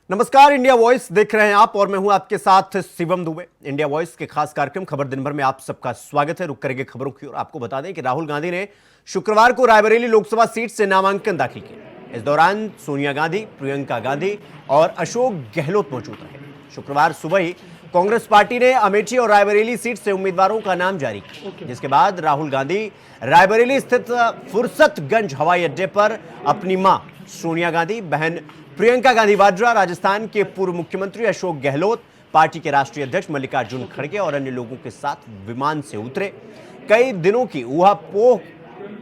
नमस्कार, India voice देख रहे हैं आप और मैं हूं आपके साथ शिवम दुबे। इंडिया वॉइस के खास कार्यक्रम खबर दिन भर में आप सबका स्वागत है। रुक करेंगे खबरों की ओर। आपको बता दें कि राहुल गांधी ने शुक्रवार को रायबरेली लोकसभा सीट से नामांकन दाखिल किया। इस दौरान सोनिया गांधी, प्रियंका गांधी और अशोक गहलोत मौजूद रहे। शुक्रवार सुबह ही कांग्रेस पार्टी ने अमेठी और रायबरेली सीट से उम्मीदवारों का नाम जारी किया, जिसके बाद राहुल गांधी रायबरेली स्थित फुर्सतगंज हवाई अड्डे पर अपनी मां सोनिया गांधी, बहन प्रियंका गांधी वाड्रा, राजस्थान के पूर्व मुख्यमंत्री अशोक गहलोत, पार्टी के राष्ट्रीय अध्यक्ष मल्लिकार्जुन खड़गे और अन्य लोगों के साथ विमान से उतरे। कई दिनों की ऊहापोह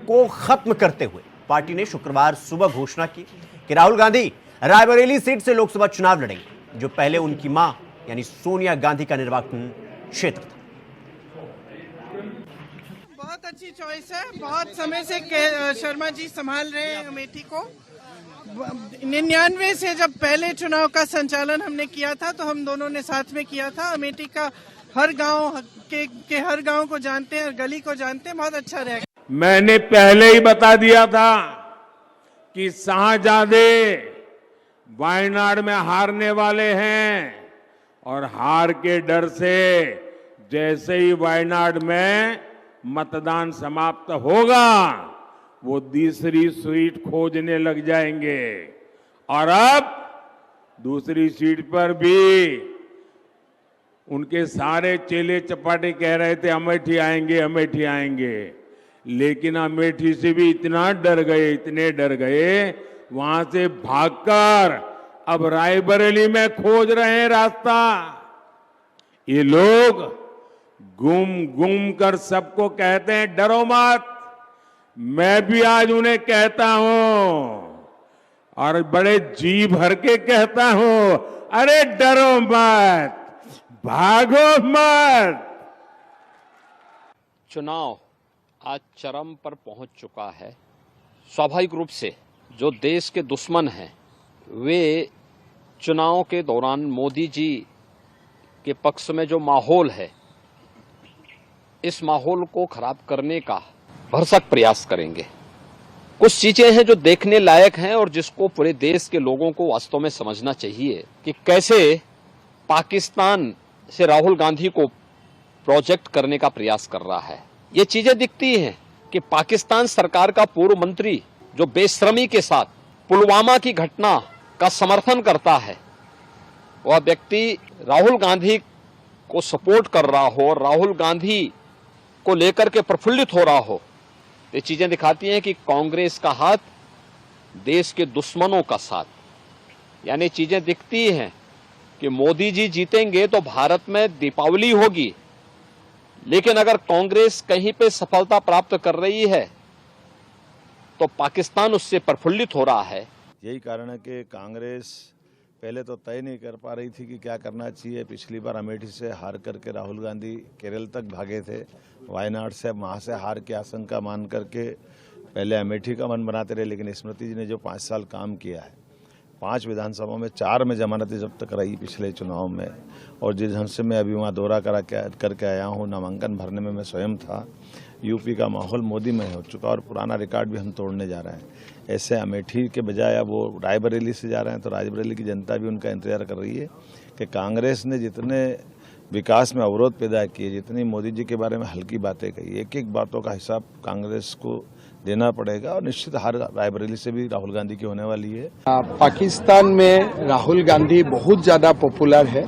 को खत्म करते हुए पार्टी ने शुक्रवार सुबह घोषणा की कि राहुल गांधी रायबरेली सीट से लोकसभा चुनाव लड़ेंगे, जो पहले उनकी मां यानी सोनिया गांधी का निर्वाचन क्षेत्र था। बहुत अच्छी चॉइस है। बहुत समय से शर्मा जी संभाल रहे हैं अमेठी को। 99 से जब पहले चुनाव का संचालन हमने किया था तो हम दोनों ने साथ में किया था। अमेठी का हर गांव के हर गांव को जानते हैं, गली को जानते हैं। बहुत अच्छा रहेगा। मैंने पहले ही बता दिया था कि शाहजादे वायनाड में हारने वाले हैं और हार के डर से जैसे ही वायनाड में मतदान समाप्त होगा वो दूसरी सीट खोजने लग जाएंगे। और अब दूसरी सीट पर भी उनके सारे चेले चपाटे कह रहे थे अमेठी आएंगे, अमेठी आएंगे, लेकिन अमेठी से भी इतना डर गए, इतने डर गए, वहां से भागकर अब रायबरेली में खोज रहे हैं रास्ता। ये लोग घूम घूम कर सबको कहते हैं डरो मत। मैं भी आज उन्हें कहता हूं और बड़े जी भर के कहता हूं, अरे डरो मत, भागो मत। चुनाव आज चरम पर पहुंच चुका है। स्वाभाविक रूप से जो देश के दुश्मन हैं वे चुनाव के दौरान मोदी जी के पक्ष में जो माहौल है, इस माहौल को खराब करने का भरसक प्रयास करेंगे। कुछ चीजें हैं जो देखने लायक हैं और जिसको पूरे देश के लोगों को वास्तव में समझना चाहिए कि कैसे पाकिस्तान से राहुल गांधी को प्रोजेक्ट करने का प्रयास कर रहा है। ये चीजें दिखती हैं कि पाकिस्तान सरकार का पूर्व मंत्री जो बेशर्मी के साथ पुलवामा की घटना का समर्थन करता है, वह व्यक्ति राहुल गांधी को सपोर्ट कर रहा हो और राहुल गांधी को लेकर के प्रफुल्लित हो रहा हो, ये चीजें दिखाती हैं कि कांग्रेस का हाथ देश के दुश्मनों का साथ। यानी चीजें दिखती हैं कि मोदी जी जीतेंगे तो भारत में दीपावली होगी, लेकिन अगर कांग्रेस कहीं पे सफलता प्राप्त कर रही है तो पाकिस्तान उससे प्रफुल्लित हो रहा है। यही कारण है कि कांग्रेस पहले तो तय नहीं कर पा रही थी कि क्या करना चाहिए। पिछली बार अमेठी से हार करके राहुल गांधी केरल तक भागे थे, वायनाड से, वहाँ से हार की आशंका मान करके पहले अमेठी का मन बनाते रहे। लेकिन स्मृति जी ने जो 5 साल काम किया है, 5 विधानसभा में 4 में जमानतें जब तक रही पिछले चुनाव में, और जिस ढंग से मैं अभी वहाँ दौरा करके आया हूँ, नामांकन भरने में मैं स्वयं था, यूपी का माहौल मोदी में हो चुका और पुराना रिकॉर्ड भी हम तोड़ने जा रहे हैं। ऐसे अमेठी के बजाय अब वो रायबरेली से जा रहे हैं, तो रायबरेली की जनता भी उनका इंतजार कर रही है कि कांग्रेस ने जितने विकास में अवरोध पैदा किए, जितनी मोदी जी के बारे में हल्की बातें कही, एक एक बातों का हिसाब कांग्रेस को देना पड़ेगा और निश्चित हार रायबरेली से भी राहुल गांधी की होने वाली है। पाकिस्तान में राहुल गांधी बहुत ज्यादा पॉपुलर है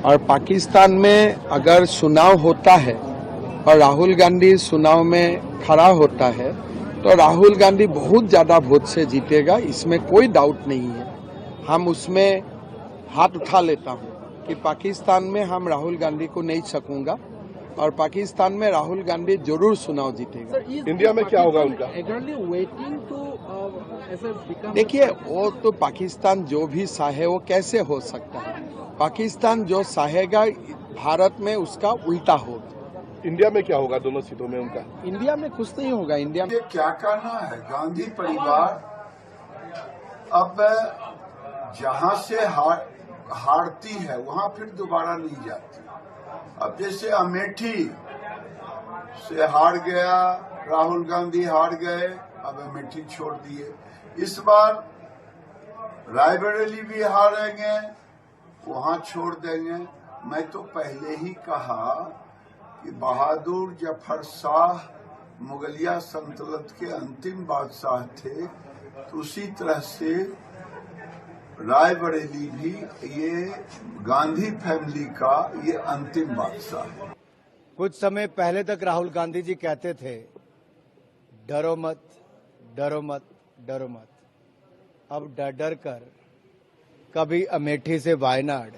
और पाकिस्तान में अगर चुनाव होता है और राहुल गांधी चुनाव में खड़ा होता है तो राहुल गांधी बहुत ज्यादा वोट से जीतेगा, इसमें कोई डाउट नहीं है। हम उसमें हाथ उठा लेता हूं कि पाकिस्तान में हम राहुल गांधी को नहीं सकूंगा और पाकिस्तान में राहुल गांधी जरूर चुनाव जीतेगा। इंडिया में क्या होगा उनका? देखिए, वो तो पाकिस्तान जो भी चाहे वो कैसे हो सकता है। पाकिस्तान जो चाहेगा भारत में उसका उल्टा होगा। इंडिया में क्या होगा दोनों सीटों में उनका? इंडिया में कुछ नहीं होगा। इंडिया में क्या करना है? गांधी परिवार अब जहां से हारती है वहां फिर दोबारा नहीं जाती। अब जैसे अमेठी से हार गया राहुल गांधी, हार गए, अब अमेठी छोड़ दिए। इस बार रायबरेली भी हारेंगे, वहां छोड़ देंगे। मैं तो पहले ही कहा कि बहादुर जफर शाह मुगलिया सल्तनत के अंतिम बादशाह थे, तो उसी तरह से रायबरेली भी ये गांधी फैमिली का ये अंतिम बादशाह है। कुछ समय पहले तक राहुल गांधी जी कहते थे, डरो मत, डरो मत, डरो मत। अब डर डर कर कभी अमेठी से वायनाड,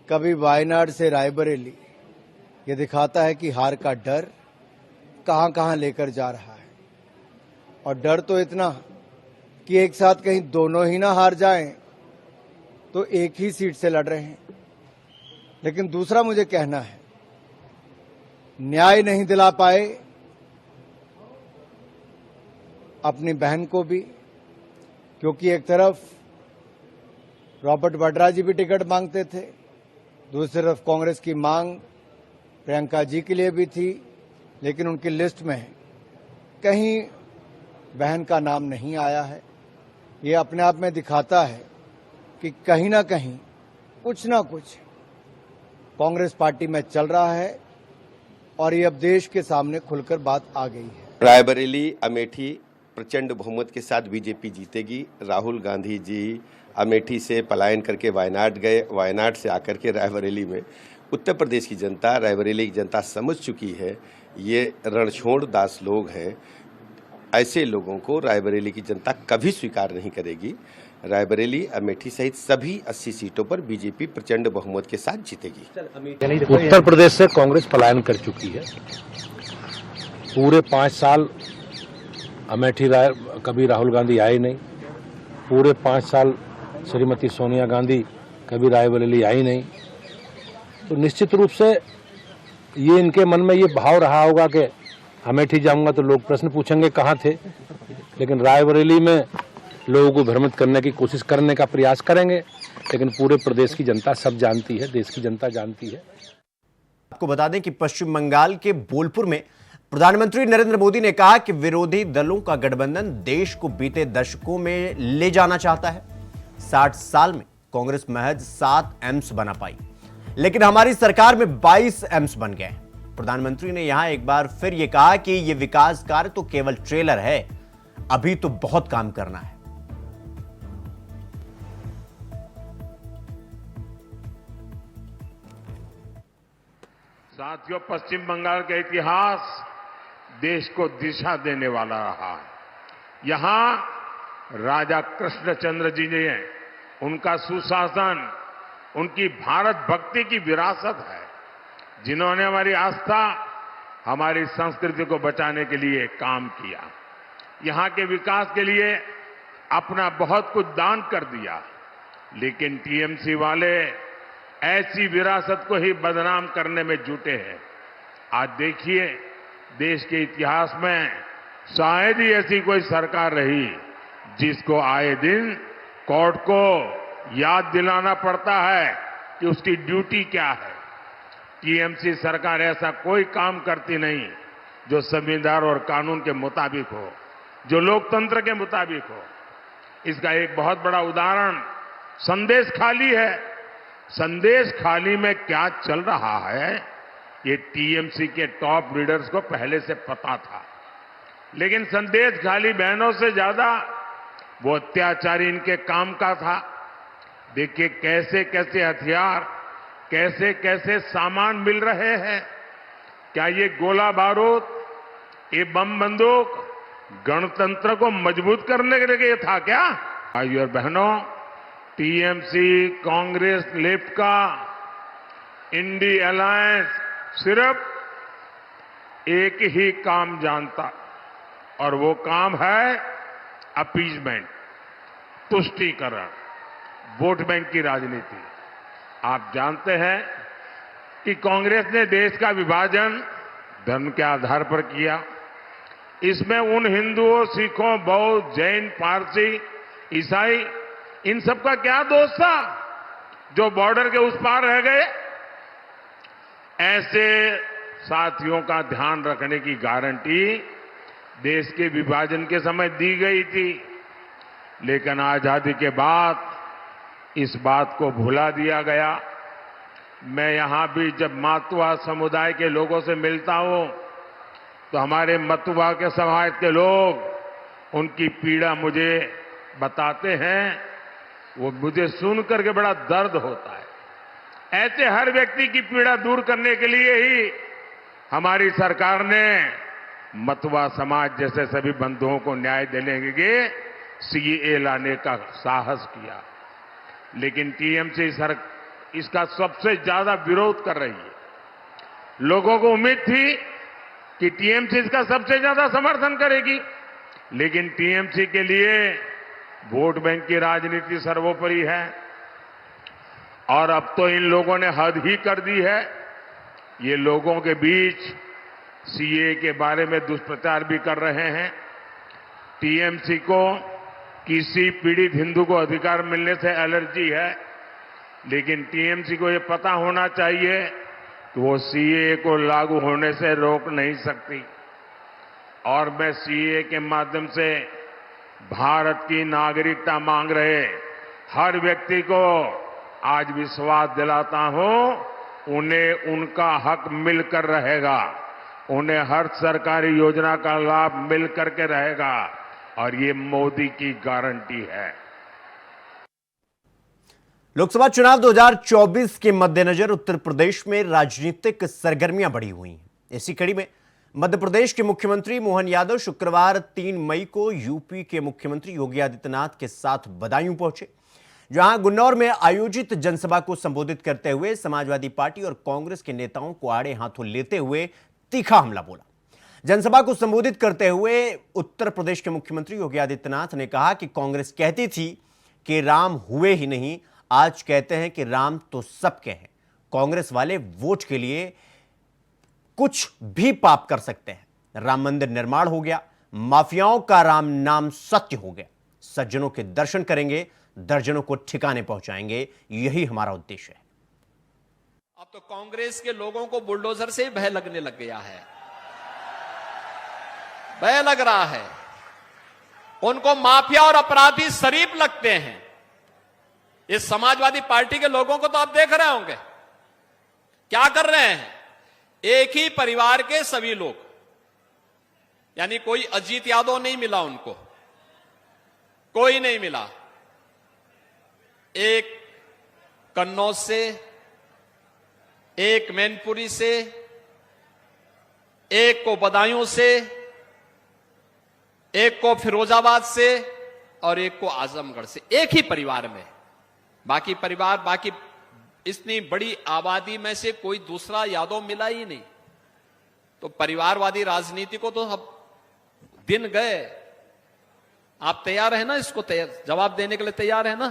कभी वायनाड से रायबरेली, ये दिखाता है कि हार का डर कहां कहां लेकर जा रहा है। और डर तो इतना कि एक साथ कहीं दोनों ही ना हार जाएं, तो एक ही सीट से लड़ रहे हैं। लेकिन दूसरा मुझे कहना है, न्याय नहीं दिला पाए अपनी बहन को भी, क्योंकि एक तरफ रॉबर्ट वड्रा जी भी टिकट मांगते थे, दूसरी तरफ कांग्रेस की मांग प्रियंका जी के लिए भी थी, लेकिन उनकी लिस्ट में कहीं बहन का नाम नहीं आया है। ये अपने आप में दिखाता है कि कहीं ना कहीं कुछ ना कुछ कांग्रेस पार्टी में चल रहा है और ये अब देश के सामने खुलकर बात आ गई है। रायबरेली, अमेठी प्रचंड बहुमत के साथ बीजेपी जीतेगी। राहुल गांधी जी अमेठी से पलायन करके वायनाड गए, वायनाड से आकर के रायबरेली में उत्तर प्रदेश की जनता, रायबरेली की जनता समझ चुकी है ये रणछोड़ दास लोग हैं। ऐसे लोगों को रायबरेली की जनता कभी स्वीकार नहीं करेगी। रायबरेली, अमेठी सहित सभी 80 सीटों पर बीजेपी प्रचंड बहुमत के साथ जीतेगी। उत्तर प्रदेश से कांग्रेस पलायन कर चुकी है। पूरे 5 साल अमेठी कभी राहुल गांधी आए नहीं। पूरे 5 साल श्रीमती सोनिया गांधी कभी रायबरेली आई नहीं। तो निश्चित रूप से ये इनके मन में ये भाव रहा होगा कि अमेठी जाऊंगा तो लोग प्रश्न पूछेंगे कहाँ थे, लेकिन रायबरेली में लोगों को भ्रमित करने की कोशिश करने का प्रयास करेंगे। लेकिन पूरे प्रदेश की जनता सब जानती है, देश की जनता जानती है। आपको बता दें कि पश्चिम बंगाल के बोलपुर में प्रधानमंत्री नरेंद्र मोदी ने कहा कि विरोधी दलों का गठबंधन देश को बीते दशकों में ले जाना चाहता है। 60 साल में कांग्रेस महज 7 एम्स बना पाई, लेकिन हमारी सरकार में 22 एम्स बन गए। प्रधानमंत्री ने यहां एक बार फिर यह कहा कि यह विकास कार्य तो केवल ट्रेलर है, अभी तो बहुत काम करना है। साथियों, पश्चिम बंगाल का इतिहास देश को दिशा देने वाला रहा है। यहां राजा कृष्णचंद्र जी ने, उनका सुशासन, उनकी भारत भक्ति की विरासत है, जिन्होंने हमारी आस्था, हमारी संस्कृति को बचाने के लिए काम किया। यहां के विकास के लिए अपना बहुत कुछ दान कर दिया। लेकिन टीएमसी वाले ऐसी विरासत को ही बदनाम करने में जुटे हैं। आज देखिए, देश के इतिहास में शायद ही ऐसी कोई सरकार रही जिसको आए दिन कोर्ट को याद दिलाना पड़ता है कि उसकी ड्यूटी क्या है। टीएमसी सरकार ऐसा कोई काम करती नहीं जो संविधान और कानून के मुताबिक हो, जो लोकतंत्र के मुताबिक हो। इसका एक बहुत बड़ा उदाहरण संदेश खाली है। संदेश खाली में क्या चल रहा है, ये टीएमसी के टॉप लीडर्स को पहले से पता था। लेकिन संदेश खाली बहनों से ज्यादा वो अत्याचारी इनके काम का था। देखिए कैसे कैसे हथियार, कैसे कैसे सामान मिल रहे हैं। क्या ये गोला बारूद, ये बम बंदूक गणतंत्र को मजबूत करने के लिए था क्या? भाइयों और बहनों, टीएमसी, कांग्रेस, लेफ्ट का इंडी अलायंस सिर्फ एक ही काम जानता, और वो काम है अपीजमेंट, तुष्टीकरण, वोट बैंक की राजनीति। आप जानते हैं कि कांग्रेस ने देश का विभाजन धर्म के आधार पर किया। इसमें उन हिंदुओं, सिखों, बौद्ध, जैन, पारसी, ईसाई, इन सब का क्या दोष था जो बॉर्डर के उस पार रह गए? ऐसे साथियों का ध्यान रखने की गारंटी देश के विभाजन के समय दी गई थी। लेकिन आजादी के बाद इस बात को भुला दिया गया। मैं यहां भी जब मातुआ समुदाय के लोगों से मिलता हूं तो हमारे मतुआ के समाज के लोग उनकी पीड़ा मुझे बताते हैं। वो मुझे सुन करके बड़ा दर्द होता है। ऐसे हर व्यक्ति की पीड़ा दूर करने के लिए ही हमारी सरकार ने मतुआ समाज जैसे सभी बंधुओं को न्याय देने के लिए सीएए लाने का साहस किया। लेकिन टीएमसी इसका सबसे ज्यादा विरोध कर रही है। लोगों को उम्मीद थी कि टीएमसी इसका सबसे ज्यादा समर्थन करेगी, लेकिन टीएमसी के लिए वोट बैंक की राजनीति सर्वोपरि है। और अब तो इन लोगों ने हद ही कर दी है। ये लोगों के बीच सीए के बारे में दुष्प्रचार भी कर रहे हैं। टीएमसी को किसी पीड़ित हिंदू को अधिकार मिलने से एलर्जी है, लेकिन टीएमसी को ये पता होना चाहिए कि वो सीए को लागू होने से रोक नहीं सकती। और मैं सीए के माध्यम से भारत की नागरिकता मांग रहे हर व्यक्ति को आज विश्वास दिलाता हूं, उन्हें उनका हक मिलकर रहेगा। उन्हें हर सरकारी योजना का लाभ मिल करके रहेगा और ये मोदी की गारंटी है। लोकसभा चुनाव 2024 के मद्देनजर उत्तर प्रदेश में राजनीतिक सरगर्मियां बढ़ी हुई हैं। इसी कड़ी में मध्य प्रदेश के मुख्यमंत्री मोहन यादव शुक्रवार 3 मई को यूपी के मुख्यमंत्री योगी आदित्यनाथ के साथ बदायूं पहुंचे, जहां गुन्नौर में आयोजित जनसभा को संबोधित करते हुए समाजवादी पार्टी और कांग्रेस के नेताओं को आड़े हाथों लेते हुए तीखा हमला बोला। जनसभा को संबोधित करते हुए उत्तर प्रदेश के मुख्यमंत्री योगी आदित्यनाथ ने कहा कि कांग्रेस कहती थी कि राम हुए ही नहीं, आज कहते हैं कि राम तो सबके हैं। कांग्रेस वाले वोट के लिए कुछ भी पाप कर सकते हैं। राम मंदिर निर्माण हो गया, माफियाओं का राम नाम सत्य हो गया। सज्जनों के दर्शन करेंगे, दर्जनों को ठिकाने पहुंचाएंगे, यही हमारा उद्देश्य है। अब तो कांग्रेस के लोगों को बुलडोजर से भय लगने लग गया है, भय लग रहा है। उनको माफिया और अपराधी शरीफ लगते हैं। इस समाजवादी पार्टी के लोगों को तो आप देख रहे होंगे क्या कर रहे हैं। एक ही परिवार के सभी लोग, यानी कोई अजीत यादव नहीं मिला उनको, कोई नहीं मिला। एक कन्नौज से, एक मैनपुरी से, एक को बदायूं से, एक को फिरोजाबाद से और एक को आजमगढ़ से, एक ही परिवार में। बाकी परिवार, बाकी इतनी बड़ी आबादी में से कोई दूसरा यादव मिला ही नहीं। तो परिवारवादी राजनीति को तो अब दिन गए। आप तैयार है ना इसको जवाब देने के लिए तैयार है ना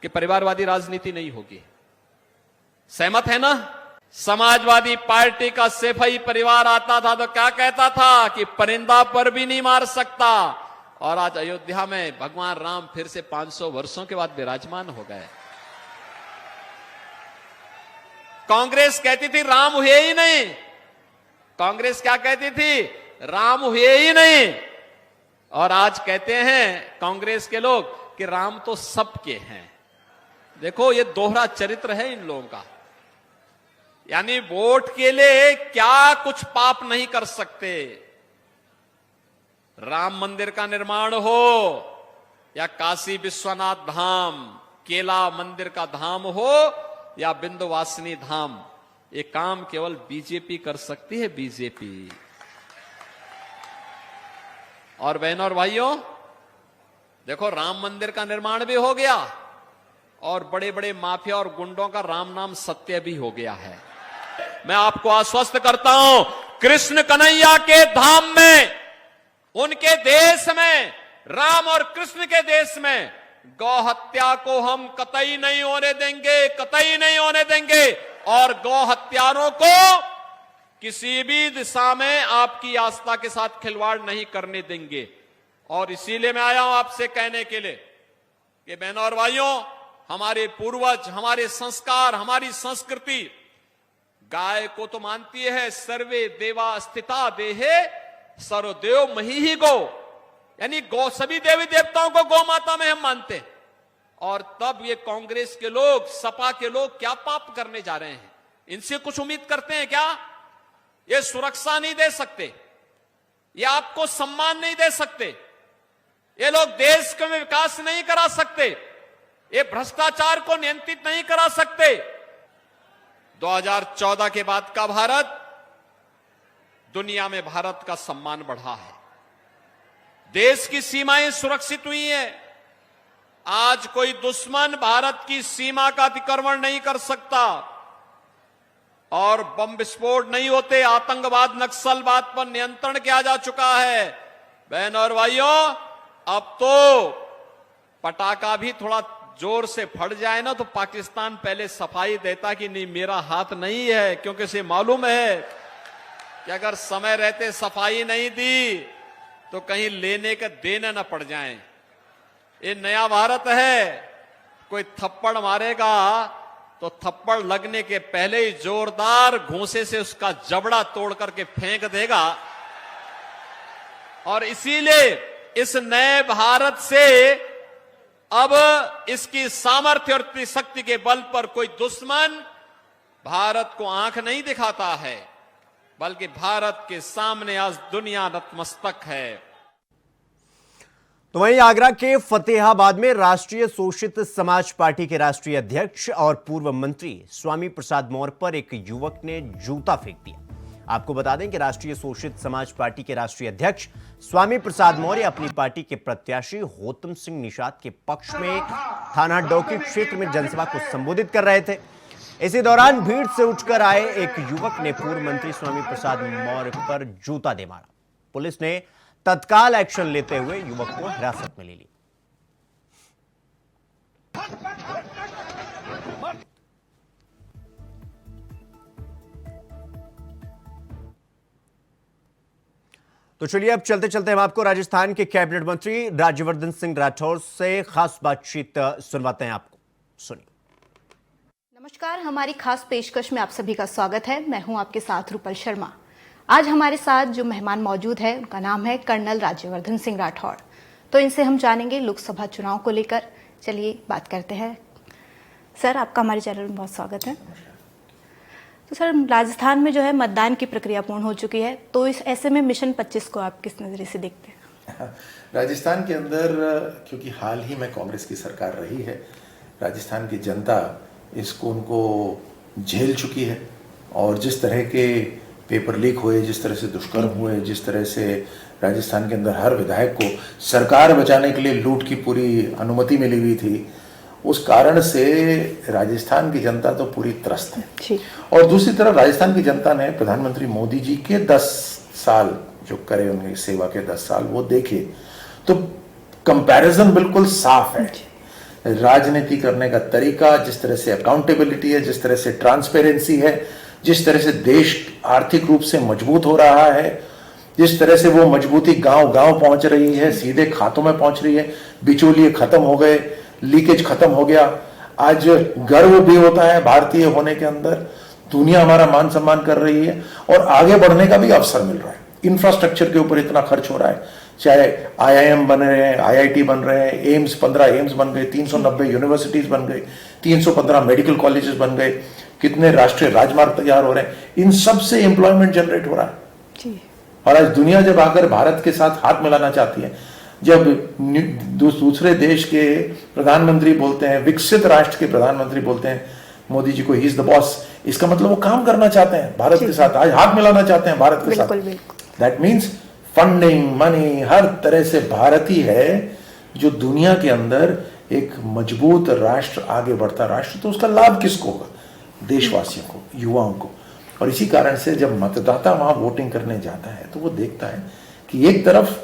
कि परिवारवादी राजनीति नहीं होगी? सहमत है ना? समाजवादी पार्टी का सेफई परिवार आता था तो क्या कहता था कि परिंदा पर भी नहीं मार सकता, और आज अयोध्या में भगवान राम फिर से 500 वर्षों के बाद विराजमान हो गए। कांग्रेस कहती थी राम हुए ही नहीं। कांग्रेस क्या कहती थी? राम हुए ही नहीं। और आज कहते हैं कांग्रेस के लोग कि राम तो सबके हैं। देखो ये दोहरा चरित्र है इन लोगों का। यानी वोट के लिए क्या कुछ पाप नहीं कर सकते। राम मंदिर का निर्माण हो या काशी विश्वनाथ धाम, केला मंदिर का धाम हो या विंध्यवासिनी धाम, ये काम केवल बीजेपी कर सकती है, बीजेपी। और बहनों और भाइयों, देखो राम मंदिर का निर्माण भी हो गया और बड़े बड़े माफिया और गुंडों का राम नाम सत्य भी हो गया है। मैं आपको आश्वस्त करता हूं, कृष्ण कन्हैया के धाम में, उनके देश में, राम और कृष्ण के देश में गौ हत्या को हम कतई नहीं होने देंगे, कतई नहीं होने देंगे। और गौ हत्यारों को किसी भी दिशा में आपकी आस्था के साथ खिलवाड़ नहीं करने देंगे। और इसीलिए मैं आया हूं आपसे कहने के लिए कि बहनों और भाइयों, हमारे पूर्वज, हमारे संस्कार, हमारी संस्कृति गाय को तो मानती है, सर्वे देवा स्थिता देहे सर्वदेव मही ही गो। यानी गौ, सभी देवी देवताओं को गौ माता में हम मानते हैं। और तब ये कांग्रेस के लोग, सपा के लोग क्या पाप करने जा रहे हैं? इनसे कुछ उम्मीद करते हैं क्या? ये सुरक्षा नहीं दे सकते, ये आपको सम्मान नहीं दे सकते, ये लोग देश का विकास नहीं करा सकते, ये भ्रष्टाचार को नियंत्रित नहीं करा सकते। 2014 के बाद का भारत, दुनिया में भारत का सम्मान बढ़ा है, देश की सीमाएं सुरक्षित हुई हैं। आज कोई दुश्मन भारत की सीमा का अतिक्रमण नहीं कर सकता और बम विस्फोट नहीं होते। आतंकवाद, नक्सलवाद पर नियंत्रण किया जा चुका है। बहन और भाइयों, अब तो पटाखा भी थोड़ा जोर से फट जाए ना तो पाकिस्तान पहले सफाई देता कि नहीं, मेरा हाथ नहीं है, क्योंकि इसे मालूम है कि अगर समय रहते सफाई नहीं दी तो कहीं लेने के देने न पड़ जाएं। ये नया भारत है, कोई थप्पड़ मारेगा तो थप्पड़ लगने के पहले ही जोरदार घूंसे से उसका जबड़ा तोड़ करके फेंक देगा। और इसीलिए इस नए भारत से अब इसकी सामर्थ्य और शक्ति के बल पर कोई दुश्मन भारत को आंख नहीं दिखाता है, बल्कि भारत के सामने आज दुनिया नतमस्तक है। तो वहीं आगरा के फतेहाबाद में राष्ट्रीय शोषित समाज पार्टी के राष्ट्रीय अध्यक्ष और पूर्व मंत्री स्वामी प्रसाद मौर्य पर एक युवक ने जूता फेंक दिया। आपको बता दें कि राष्ट्रीय शोषित समाज पार्टी के राष्ट्रीय अध्यक्ष स्वामी प्रसाद मौर्य अपनी पार्टी के प्रत्याशी होतम सिंह निषाद के पक्ष में थाना डौकी क्षेत्र में जनसभा को संबोधित कर रहे थे। इसी दौरान भीड़ से उठकर आए एक युवक ने पूर्व मंत्री स्वामी प्रसाद मौर्य पर जूता दे मारा। पुलिस ने तत्काल एक्शन लेते हुए युवक को हिरासत में ले ली। तो चलिए अब चलते चलते हम आपको राजस्थान के कैबिनेट मंत्री राज्यवर्धन सिंह राठौर से खास बातचीत सुनवाते हैं। आपको सुनिए। नमस्कार, हमारी खास पेशकश में आप सभी का स्वागत है। मैं हूं आपके साथ रूपल शर्मा। आज हमारे साथ जो मेहमान मौजूद है उनका नाम है कर्नल राज्यवर्धन सिंह राठौर। तो इनसे हम जानेंगे लोकसभा चुनाव को लेकर। चलिए बात करते हैं। सर, आपका हमारे चैनल में बहुत स्वागत है। तो सर, राजस्थान में जो है मतदान की प्रक्रिया पूर्ण हो चुकी है, तो इस ऐसे में मिशन 25 को आप किस नजरिए से देखते हैं? राजस्थान के अंदर, क्योंकि हाल ही में कांग्रेस की सरकार रही है, राजस्थान की जनता इसको उनको झेल चुकी है। और जिस तरह के पेपर लीक हुए, जिस तरह से दुष्कर्म हुए, जिस तरह से राजस्थान के अंदर हर विधायक को सरकार बचाने के लिए लूट की पूरी अनुमति मिली हुई थी, उस कारण से राजस्थान की जनता तो पूरी त्रस्त है। और दूसरी तरफ राजस्थान की जनता ने प्रधानमंत्री मोदी जी के 10 साल जो करे, उनकी सेवा के 10 साल वो देखे, तो कंपैरिजन बिल्कुल साफ है। राजनीति करने का तरीका, जिस तरह से अकाउंटेबिलिटी है, जिस तरह से ट्रांसपेरेंसी है, जिस तरह से देश आर्थिक रूप से मजबूत हो रहा है, जिस तरह से वो मजबूती गांव गांव पहुंच रही है, सीधे खातों में पहुंच रही है, बिचौलिए खत्म हो गए, लीकेज खत्म हो गया। आज गर्व भी होता है भारतीय होने के अंदर, दुनिया हमारा मान सम्मान कर रही है और आगे बढ़ने का भी अवसर मिल रहा है। इंफ्रास्ट्रक्चर के ऊपर इतना खर्च हो रहा है, चाहे IIM बन रहे हैं, IIT बन रहे हैं, एम्स 15 एम्स बन गए, 390 यूनिवर्सिटीज बन गई, 315 मेडिकल कॉलेजेस बन गए, कितने राष्ट्रीय राजमार्ग तैयार हो रहे हैं। इन सब से एम्प्लॉयमेंट जनरेट हो रहा है। और आज दुनिया जब आकर भारत के साथ हाथ मिलाना चाहती है, जब दूसरे देश के प्रधानमंत्री बोलते हैं, विकसित राष्ट्र के प्रधानमंत्री बोलते हैं मोदी जी को ही इज द बॉस, इसका मतलब वो काम करना चाहते हैं भारत के साथ, आज हाथ मिलाना चाहते हैं भारत के साथ। दैट मीन्स फंडिंग, मनी, हर तरह से भारत ही है जो दुनिया के अंदर एक मजबूत राष्ट्र, आगे बढ़ता राष्ट्र। तो उसका लाभ किसको होगा? देशवासियों को, युवाओं को। और इसी कारण से जब मतदाता वहां वोटिंग करने जाता है तो वो देखता है कि एक तरफ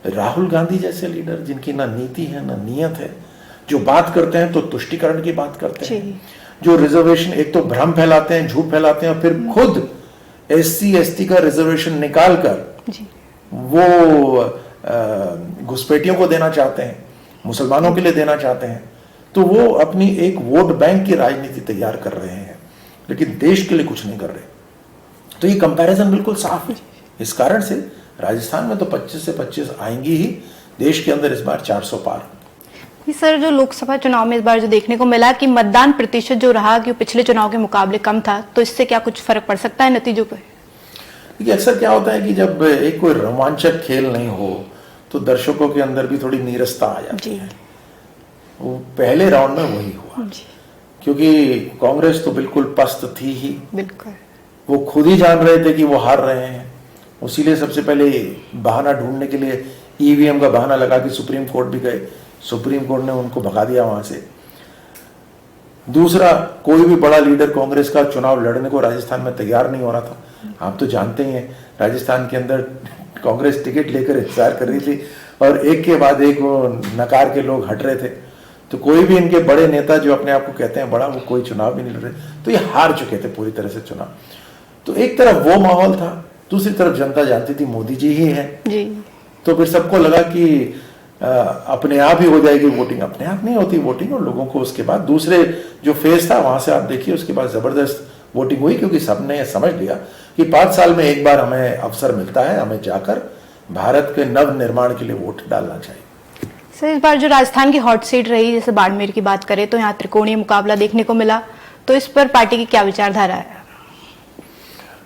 राहुल गांधी जैसे लीडर, जिनकी ना नीति है ना नियत है, जो बात करते हैं तो तुष्टिकरण की बात करते हैं, जो रिजर्वेशन, एक तो भ्रम फैलाते हैं, झूठ फैलाते हैं, और फिर खुद SC ST का रिजर्वेशन निकाल कर वो घुसपैठियों को देना चाहते हैं, मुसलमानों के लिए देना चाहते हैं। तो वो अपनी एक वोट बैंक की राजनीति तैयार कर रहे हैं, लेकिन देश के लिए कुछ नहीं कर रहे। तो ये कंपैरिजन बिल्कुल साफ है। इस कारण से राजस्थान में तो 25 से 25 आएंगी ही, देश के अंदर इस बार 400 पार। सर, जो लोकसभा चुनाव में इस बार जो देखने को मिला कि मतदान प्रतिशत जो रहा कि पिछले चुनाव के मुकाबले कम था, तो इससे क्या कुछ फर्क पड़ सकता है नतीजों पर? देखिए, अक्सर क्या होता है कि जब एक कोई रोमांचक खेल नहीं हो तो दर्शकों के अंदर भी थोड़ी नीरसता आ जाती है। वो पहले राउंड में वही हुआ, क्योंकि कांग्रेस तो बिल्कुल पस्त थी ही, बिल्कुल वो खुद ही जान रहे थे कि वो हार रहे हैं। इसीलिए सबसे पहले बहाना ढूंढने के लिए ईवीएम का बहाना लगा कि सुप्रीम कोर्ट भी गए, सुप्रीम कोर्ट ने उनको भगा दिया वहां से। दूसरा, कोई भी बड़ा लीडर कांग्रेस का चुनाव लड़ने को राजस्थान में तैयार नहीं हो रहा था। आप तो जानते ही हैं, राजस्थान के अंदर कांग्रेस टिकट लेकर इंतजार कर रही थी और एक के बाद एक वो नकार के लोग हट रहे थे। तो कोई भी इनके बड़े नेता जो अपने आप को कहते हैं बड़ा, वो कोई चुनाव भी नहीं लड़ रहे, तो ये हार चुके थे पूरी तरह से चुनाव। तो एक तरफ वो माहौल था, दूसरी तरफ जनता जानती थी मोदी जी ही है जी। तो फिर सबको लगा कि अपने आप ही हो जाएगी वोटिंग। अपने आप नहीं होती वोटिंग, और लोगों को उसके बाद दूसरे जो फेज था वहां से आप देखिए उसके बाद जबरदस्त वोटिंग हुई, क्योंकि सबने समझ लिया कि 5 साल में एक बार हमें अवसर मिलता है, हमें जाकर भारत के नव निर्माण के लिए वोट डालना चाहिए। सर, इस बार जो राजस्थान की हॉट सीट रही, जैसे बाड़मेर की बात करें तो यहाँ त्रिकोणीय मुकाबला देखने को मिला, तो इस पर पार्टी की क्या विचारधारा है?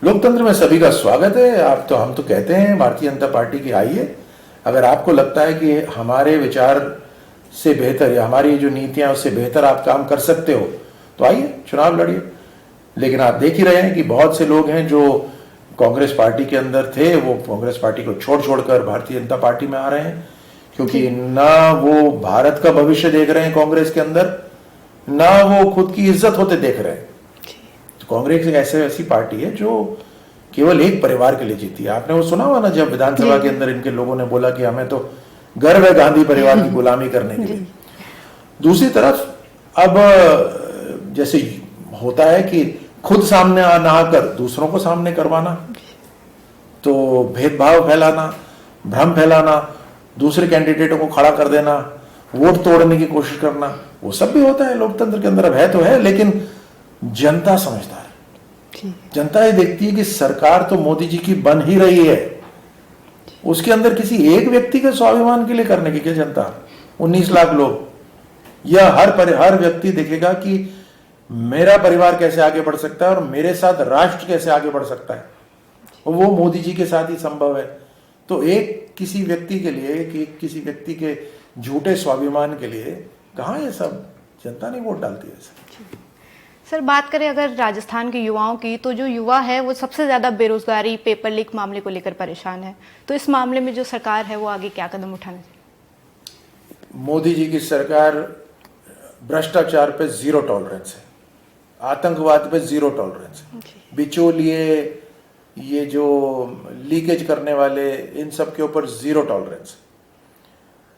लोकतंत्र में सभी का स्वागत है। हम तो कहते हैं भारतीय जनता पार्टी की आइए, अगर आपको लगता है कि हमारे विचार से बेहतर या हमारी जो नीतियां उससे बेहतर आप काम कर सकते हो तो आइए चुनाव लड़िए। लेकिन आप देख ही रहे हैं कि बहुत से लोग हैं जो कांग्रेस पार्टी के अंदर थे, वो कांग्रेस पार्टी को छोड़कर भारतीय जनता पार्टी में आ रहे हैं, क्योंकि ना वो भारत का भविष्य देख रहे हैं कांग्रेस के अंदर, ना वो खुद की इज्जत होते देख रहे हैं। तो कांग्रेस एक ऐसी पार्टी है जो केवल एक परिवार के लिए जीती है। आपने वो सुना हुआ ना, जब विधानसभा के अंदर इनके लोगों ने बोला कि हमें तो गर्व है गांधी परिवार की गुलामी करने के लिए। दूसरी तरफ अब जैसे होता है कि खुद सामने ना आकर दूसरों को सामने करवाना, तो भेदभाव फैलाना, भ्रम फैलाना, दूसरे कैंडिडेटों को खड़ा कर देना, वोट तोड़ने की कोशिश करना, वो सब भी होता है लोकतंत्र के अंदर। अब है तो है, लेकिन जनता समझदार है। जनता ये देखती है कि सरकार तो मोदी जी की बन ही रही है, उसके अंदर किसी एक व्यक्ति के स्वाभिमान के लिए करने की क्या जनता, 19 लाख लोग, या हर व्यक्ति देखेगा कि मेरा परिवार कैसे आगे बढ़ सकता है और मेरे साथ राष्ट्र कैसे आगे बढ़ सकता है, और वो मोदी जी के साथ ही संभव है। तो एक किसी व्यक्ति के लिए, किसी व्यक्ति के झूठे स्वाभिमान के लिए कहां ये सब, जनता नहीं वोट डालती है। सर, बात करें अगर राजस्थान के युवाओं की, तो जो युवा है वो सबसे ज्यादा बेरोजगारी, पेपर लीक मामले को लेकर परेशान है, तो इस मामले में जो सरकार है वो आगे क्या कदम उठाना चाहिए? मोदी जी की सरकार भ्रष्टाचार पे 0 टॉलरेंस है, आतंकवाद पे 0 टॉलरेंस है, बिचौलिए, ये जो लीकेज करने वाले, इन सब के ऊपर 0 टॉलरेंस।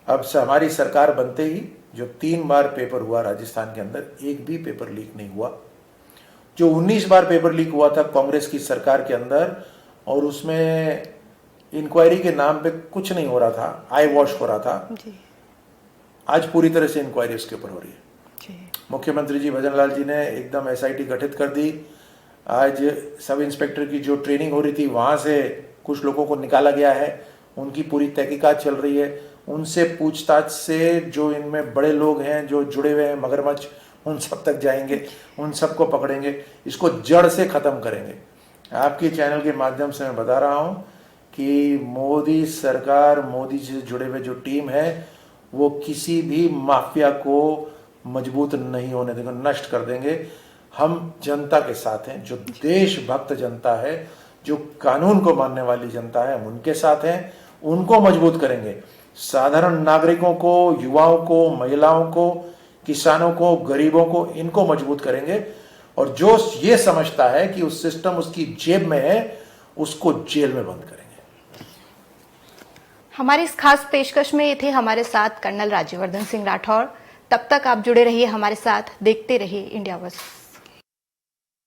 अब से हमारी सरकार बनते ही जो 3 बार पेपर हुआ राजस्थान के अंदर, एक भी पेपर लीक नहीं हुआ। जो 19 बार पेपर लीक हुआ था कांग्रेस की सरकार के अंदर, और उसमें इंक्वायरी के नाम पे कुछ नहीं हो रहा था, आई वॉश हो रहा था, आज पूरी तरह से इंक्वायरी उसके ऊपर हो रही है। मुख्यमंत्री जी भजन लाल जी ने एकदम एसआईटी गठित कर दी। आज सब इंस्पेक्टर की जो ट्रेनिंग हो रही थी वहां से कुछ लोगों को निकाला गया है, उनकी पूरी तहकीकात चल रही है। उनसे पूछताछ से जो इनमें बड़े लोग हैं जो जुड़े हुए हैं मगरमच्छ, उन सब तक जाएंगे, उन सबको पकड़ेंगे, इसको जड़ से खत्म करेंगे। आपके चैनल के माध्यम से मैं बता रहा हूं कि मोदी सरकार, मोदी जी से जुड़े हुए जो टीम है, वो किसी भी माफिया को मजबूत नहीं होने देंगे, नष्ट कर देंगे। हम जनता के साथ हैं, जो देशभक्त जनता है, जो कानून को मानने वाली जनता है, हम उनके साथ हैं, उनको मजबूत करेंगे। साधारण नागरिकों को, युवाओं को, महिलाओं को, किसानों को, गरीबों को, इनको मजबूत करेंगे। और जो ये समझता है कि उस सिस्टम उसकी जेब में है, उसको जेल में बंद करेंगे। हमारी इस खास पेशकश में ये थे हमारे साथ कर्नल राज्यवर्धन सिंह राठौड़। तब तक आप जुड़े रहिए हमारे साथ, देखते रहिए इंडिया वर्सेस।